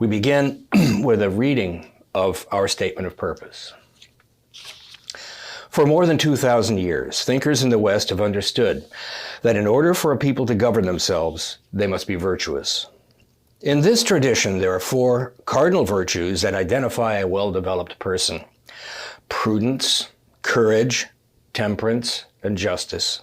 We begin with a reading of our statement of purpose. For more than 2,000 years, thinkers in the West have understood that in order for a people to govern themselves, they must be virtuous. In this tradition, there are 4 cardinal virtues that identify a well-developed person: prudence, courage, temperance, and justice.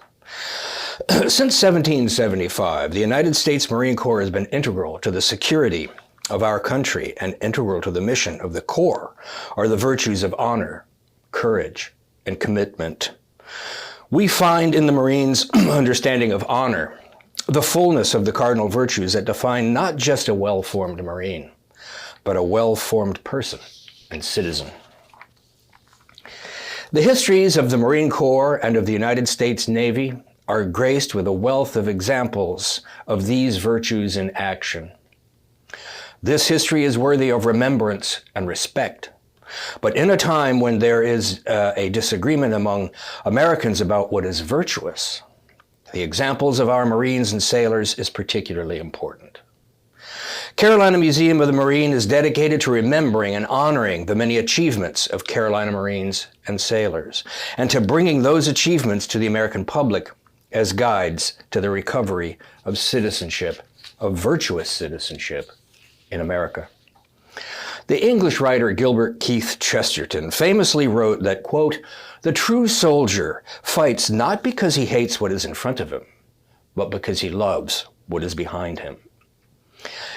Since 1775, the United States Marine Corps has been integral to the security of our country and integral to the mission of the Corps are the virtues of honor, courage, and commitment. We find in the Marines' understanding of honor the fullness of the cardinal virtues that define not just a well-formed Marine, but a well-formed person and citizen. The histories of the Marine Corps and of the United States Navy are graced with a wealth of examples of these virtues in action. This history is worthy of remembrance and respect. But in a time when there is a disagreement among Americans about what is virtuous, the examples of our Marines and sailors is particularly important. Carolina Museum of the Marine is dedicated to remembering and honoring the many achievements of Carolina Marines and sailors, and to bringing those achievements to the American public as guides to the recovery of citizenship, of virtuous citizenship in America. The English writer Gilbert Keith Chesterton famously wrote that, quote, "The true soldier fights not because he hates what is in front of him, but because he loves what is behind him."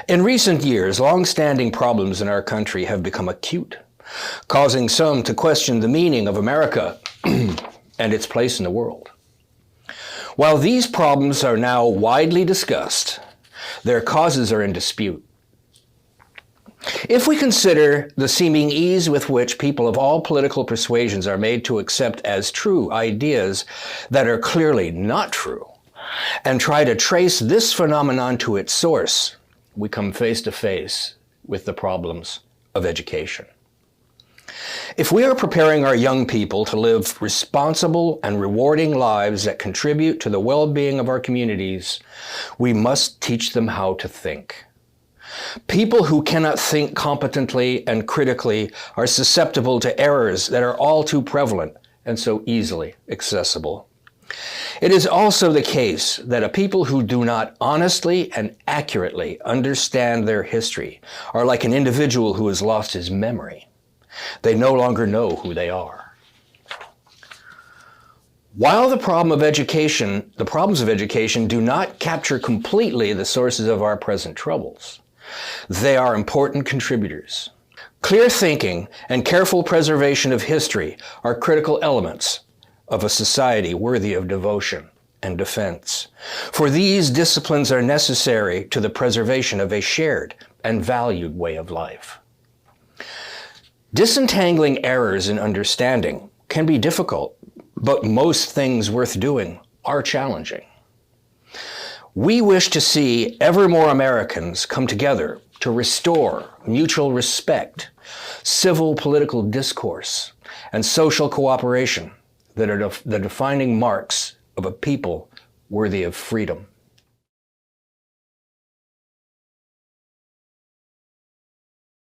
In recent years, long-standing problems in our country have become acute, causing some to question the meaning of America and its place in the world. While these problems are now widely discussed, their causes are in dispute. If we consider the seeming ease with which people of all political persuasions are made to accept as true ideas that are clearly not true, and try to trace this phenomenon to its source, we come face to face with the problems of education. If we are preparing our young people to live responsible and rewarding lives that contribute to the well-being of our communities, we must teach them how to think. People who cannot think competently and critically are susceptible to errors that are all too prevalent and so easily accessible. It is also the case that a people who do not honestly and accurately understand their history are like an individual who has lost his memory. They no longer know who they are. While the problems of education do not capture completely the sources of our present troubles, they are important contributors. Clear thinking and careful preservation of history are critical elements of a society worthy of devotion and defense. For these disciplines are necessary to the preservation of a shared and valued way of life. Disentangling errors in understanding can be difficult, but most things worth doing are challenging. We wish to see ever more Americans come together to restore mutual respect, civil political discourse, and social cooperation that are the defining marks of a people worthy of freedom